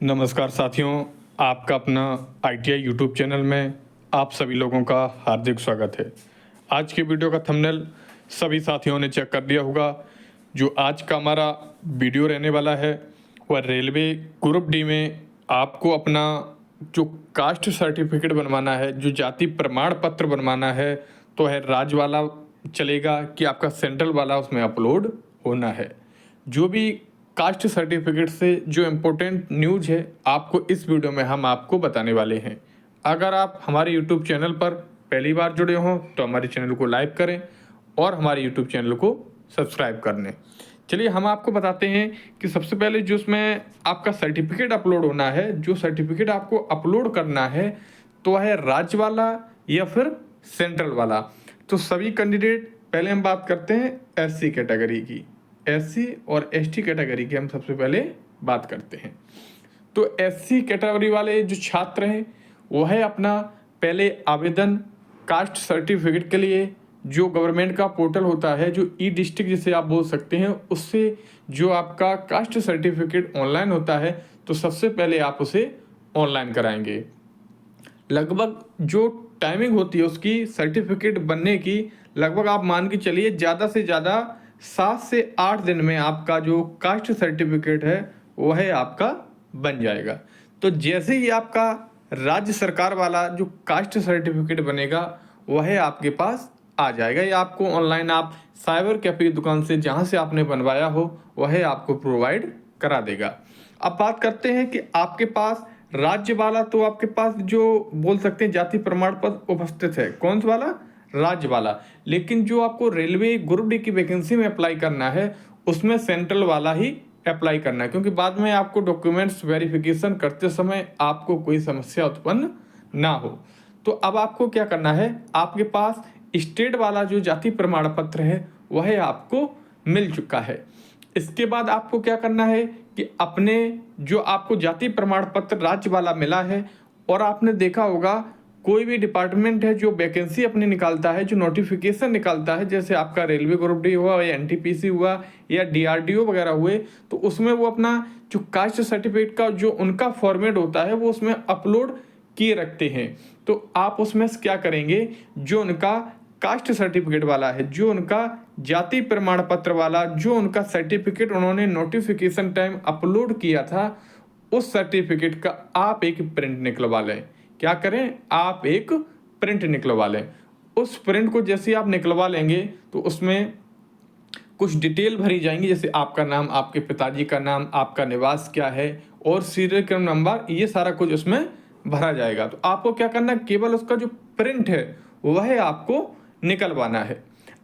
नमस्कार साथियों, आपका अपना आईटीआई यूट्यूब चैनल में आप सभी लोगों का हार्दिक स्वागत है। आज के वीडियो का थंबनेल सभी साथियों ने चेक कर लिया होगा। जो आज का हमारा वीडियो रहने वाला है वह रेलवे ग्रुप डी में आपको अपना जो कास्ट सर्टिफिकेट बनवाना है, जो जाति प्रमाण पत्र बनवाना है, तो है राज्य वाला चलेगा कि आपका सेंट्रल वाला उसमें अपलोड होना है। जो भी कास्ट सर्टिफिकेट से जो इम्पोर्टेंट न्यूज़ है आपको इस वीडियो में हम आपको बताने वाले हैं। अगर आप हमारे यूट्यूब चैनल पर पहली बार जुड़े हों तो हमारे चैनल को लाइक करें और हमारे यूट्यूब चैनल को सब्सक्राइब कर लें। चलिए हम आपको बताते हैं कि सबसे पहले जो उसमें आपका सर्टिफिकेट अपलोड होना है, जो सर्टिफिकेट आपको अपलोड करना है तो है राज्य वाला या फिर सेंट्रल वाला। तो सभी कैंडिडेट, पहले हम बात करते हैं एससी कैटेगरी की। एससी और एसटी कैटेगरी की हम सबसे पहले बात करते हैं। तो एससी कैटेगरी वाले जो छात्र हैं वो है अपना पहले आवेदन कास्ट सर्टिफिकेट के लिए जो गवर्नमेंट का पोर्टल होता है, जो ई डिस्ट्रिक्ट जिसे आप बोल सकते हैं, उससे जो आपका कास्ट सर्टिफिकेट ऑनलाइन होता है तो सबसे पहले आप उसे ऑनलाइन कराएंगे। लगभग जो टाइमिंग होती है उसकी सर्टिफिकेट बनने की, लगभग आप मान के चलिए ज़्यादा से ज़्यादा 7 से 8 दिन में आपका जो कास्ट सर्टिफिकेट है वह आपका बन जाएगा। तो जैसे ही आपका राज्य सरकार वाला जो कास्ट सर्टिफिकेट बनेगा वह आपके पास आ जाएगा, या आपको ऑनलाइन आप साइबर कैफे की दुकान से जहां से आपने बनवाया हो वह आपको प्रोवाइड करा देगा। अब बात करते हैं कि आपके पास राज्य वाला, तो आपके पास जो बोल सकते हैं जाति प्रमाण पत्र उपस्थित है, कौन सा वाला? राज्य वाला। लेकिन जो आपको रेलवे ग्रुप डी की वैकेंसी में अप्लाई करना है उसमें सेंट्रल वाला ही अप्लाई करना है, क्योंकि बाद में आपको डॉक्यूमेंट्स वेरिफिकेशन करते समय आपको कोई समस्या उत्पन्न ना हो। तो अब आपको क्या करना है, आपके पास स्टेट वाला जो जाति प्रमाण पत्र है वह आपको मिल चुका है। इसके बाद आपको क्या करना है कि अपने जो आपको जाति प्रमाण पत्र राज्य वाला मिला है, और आपने देखा होगा कोई भी डिपार्टमेंट है जो वैकेंसी अपनी निकालता है, जो नोटिफिकेशन निकालता है, जैसे आपका रेलवे ग्रुप डी हुआ या एनटीपीसी हुआ या डीआरडीओ वगैरह हुए, तो उसमें वो अपना जो कास्ट सर्टिफिकेट का जो उनका फॉर्मेट होता है वो उसमें अपलोड किए रखते हैं। तो आप उसमें क्या करेंगे, जो उनका कास्ट सर्टिफिकेट वाला है, जो उनका जाति प्रमाण पत्र वाला, जो उनका सर्टिफिकेट उन्होंने नोटिफिकेशन टाइम अपलोड किया था, उस सर्टिफिकेट का आप एक प्रिंट निकलवा लें। क्या करें, आप एक प्रिंट निकलवा लें। उस प्रिंट को जैसे आप निकलवा लेंगे तो उसमें कुछ डिटेल भरी जाएंगी, जैसे आपका नाम, आपके पिताजी का नाम, आपका निवास क्या है और सीरियल क्रम नंबर, ये सारा कुछ उसमें भरा जाएगा। तो आपको क्या करना है, केवल उसका जो प्रिंट है वह आपको निकलवाना है।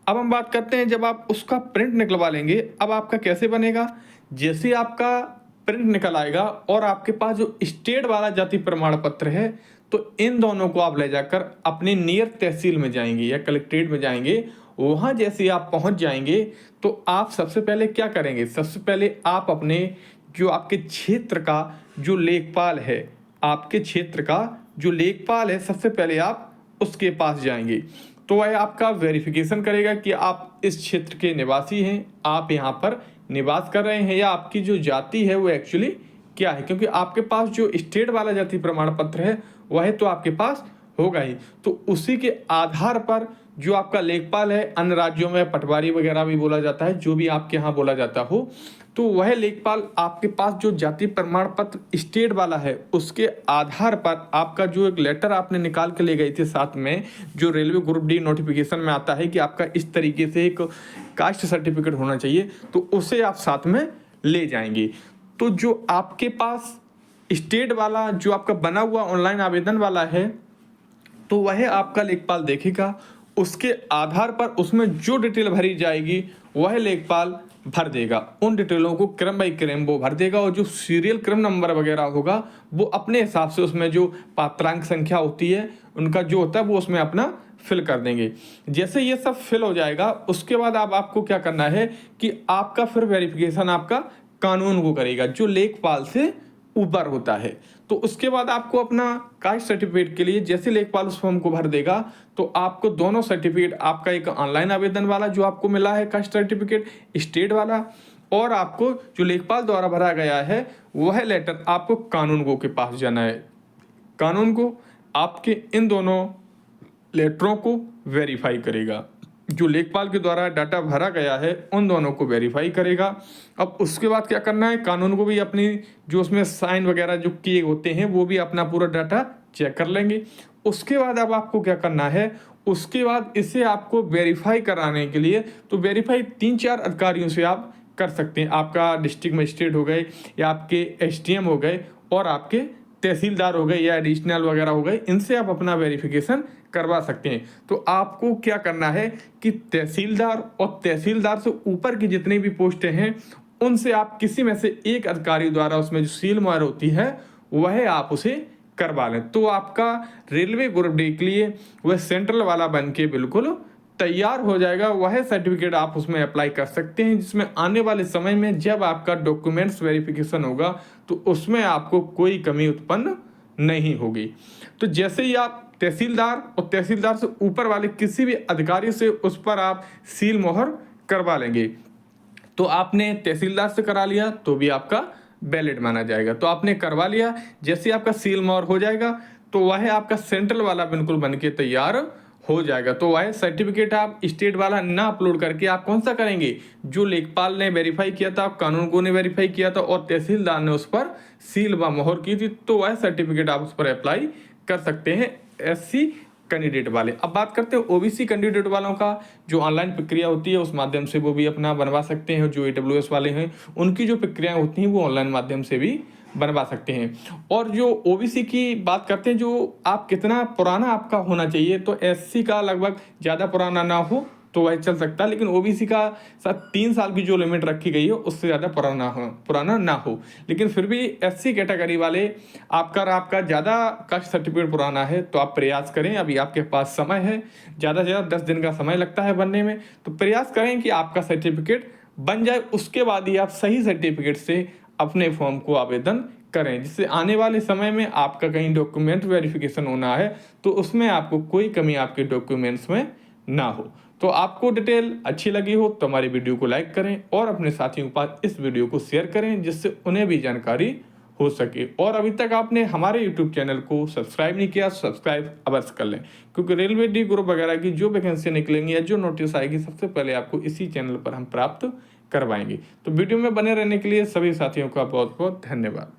अब हम बात करते हैं, जब आप उसका प्रिंट निकलवा लेंगे अब आपका कैसे बनेगा। जैसे आपका प्रिंट निकल आएगा और आपके पास जो स्टेट वाला जाति प्रमाण पत्र है, तो इन दोनों को आप ले जाकर अपनी नियर तहसील में जाएंगे या कलेक्ट्रेट में जाएंगे। वहां जैसे आप पहुंच जाएंगे तो आप सबसे पहले क्या करेंगे, सबसे पहले आप अपने जो आपके क्षेत्र का जो लेखपाल है, आपके क्षेत्र का जो लेखपाल है, सबसे पहले आप उसके पास जाएंगे। तो वह आपका वेरिफिकेशन करेगा कि आप इस क्षेत्र के निवासी हैं, आप यहाँ पर निवास कर रहे हैं, या आपकी जो जाति है वो एक्चुअली क्या है, क्योंकि आपके पास जो स्टेट वाला जाति प्रमाण पत्र है वह तो आपके पास होगा ही। तो उसी के आधार पर जो आपका लेखपाल है, अन्य राज्यों में पटवारी वगैरह भी बोला जाता है, जो भी आपके यहाँ बोला जाता हो, तो वह लेखपाल आपके पास जो जाति प्रमाण पत्र स्टेट वाला है उसके आधार पर आपका जो एक लेटर आपने निकाल के ले गए थे साथ में, जो रेलवे ग्रुप डी नोटिफिकेशन में आता है कि आपका इस तरीके से एक कास्ट सर्टिफिकेट होना चाहिए, तो उसे आप साथ में ले जाएंगे। तो जो आपके पास स्टेट वाला जो आपका बना हुआ ऑनलाइन आवेदन वाला है, तो वह आपका लेखपाल देखेगा, उसके आधार पर उसमें जो डिटेल भरी जाएगी वह लेखपाल भर देगा। उन डिटेलों को क्रम बाई क्रम वो भर देगा, और जो सीरियल क्रम नंबर वगैरह होगा वो अपने हिसाब से उसमें जो पात्रांक संख्या होती है उनका जो होता है वो उसमें अपना फिल कर देंगे। जैसे ये सब फिल हो जाएगा उसके बाद आपको क्या करना है कि आपका फिर वेरिफिकेशन आपका कानून को करेगा, जो लेखपाल से ऊपर होता है। तो उसके बाद आपको अपना कास्ट सर्टिफिकेट के लिए जैसे लेखपाल उस फॉर्म को भर देगा, तो आपको दोनों सर्टिफिकेट, आपका एक ऑनलाइन आवेदन वाला जो आपको मिला है कास्ट सर्टिफिकेट स्टेट वाला, और आपको जो लेखपाल द्वारा भरा गया है वह लेटर आपको कानूनगो के पास जाना है। कानूनगो आपके इन दोनों लेटरों को वेरीफाई करेगा। जो लेखपाल के द्वारा डाटा भरा गया है उन दोनों को वेरीफाई करेगा। अब उसके बाद क्या करना है, कानून को भी अपनी जो उसमें साइन वगैरह जो किए होते हैं वो भी अपना पूरा डाटा चेक कर लेंगे। उसके बाद अब आपको क्या करना है, उसके बाद इसे आपको वेरीफाई कराने के लिए तो वेरीफाई 3-4 अधिकारियों से आप कर सकते हैं। आपका डिस्ट्रिक्ट मजिस्ट्रेट हो गए या आपके एसडीएम हो गए और आपके तहसीलदार हो गए या एडिशनल वगैरह हो गए, इनसे आप अपना वेरिफिकेशन करवा सकते हैं। तो आपको क्या करना है कि तहसीलदार और तहसीलदार से ऊपर की जितनी भी पोस्टें हैं उनसे आप किसी में से एक अधिकारी द्वारा उसमें जो सील मोहर होती है वह आप उसे करवा लें। तो आपका रेलवे ग्रुप डी के लिए वह सेंट्रल वाला बन के बिल्कुल तैयार हो जाएगा। वह सर्टिफिकेट आप उसमें अप्लाई कर सकते हैं, जिसमें आने वाले समय में जब आपका डॉक्यूमेंट्स वेरिफिकेशन होगा तो उसमें आपको कोई कमी उत्पन्न नहीं होगी। तो जैसे ही आप तहसीलदार और तहसीलदार से ऊपर वाले किसी भी अधिकारी से उस पर आप सील मोहर करवा लेंगे, तो आपने तहसीलदार से करा लिया तो भी आपका वैलिड माना जाएगा। तो आपने करवा लिया, जैसे आपका सील मोहर हो जाएगा तो वह आपका सेंट्रल वाला बिल्कुल बन के तैयार हो जाएगा। तो वह सर्टिफिकेट आप स्टेट वाला ना अपलोड करके आप कौन सा करेंगे, जो लेखपाल ने वेरीफाई किया था, कानूनगो ने वेरीफाई किया था और तहसीलदार ने उस पर सील व मोहर की थी, तो वह सर्टिफिकेट आप उस पर अप्लाई कर सकते हैं एससी कैंडिडेट वाले। अब बात करते हैं ओबीसी कैंडिडेट वालों का, जो ऑनलाइन प्रक्रिया होती है उस माध्यम से वो भी अपना बनवा सकते हैं। जो AWS वाले हैं उनकी जो प्रक्रियाएं होती हैं वो ऑनलाइन माध्यम से भी बनवा सकते हैं। और जो ओबीसी की बात करते हैं, जो आप कितना पुराना आपका होना चाहिए, तो एससी का लगभग ज़्यादा पुराना ना हो तो वह चल सकता है, लेकिन ओबीसी का 3 साल की जो लिमिट रखी गई है उससे ज़्यादा पुराना ना हो। लेकिन फिर भी एससी कैटेगरी वाले आपका ज़्यादा कास्ट सर्टिफिकेट पुराना है तो आप प्रयास करें, अभी आपके पास समय है, ज़्यादा से ज़्यादा 10 दिन का समय लगता है बनने में, तो प्रयास करें कि आपका सर्टिफिकेट बन जाए। उसके बाद ही आप सही सर्टिफिकेट से अपने फॉर्म को आवेदन करें, जिससे आने वाले समय में आपका कहीं डॉक्यूमेंट वेरिफिकेशन होना है तो उसमें आपको कोई कमी आपके डॉक्यूमेंट्स में ना हो। तो आपको डिटेल अच्छी लगी हो तो हमारी वीडियो को लाइक करें और अपने साथियों के पास इस वीडियो को शेयर करें, जिससे उन्हें भी जानकारी हो सके। और अभी तक आपने हमारे YouTube चैनल को सब्सक्राइब नहीं किया, सब्सक्राइब अवश्य कर लें, क्योंकि रेलवे डी ग्रुप वगैरह की जो वैकेंसी निकलेंगी या जो नोटिस आएगी सबसे पहले आपको इसी चैनल पर हम प्राप्त करवाएंगे। तो वीडियो में बने रहने के लिए सभी साथियों का बहुत बहुत धन्यवाद।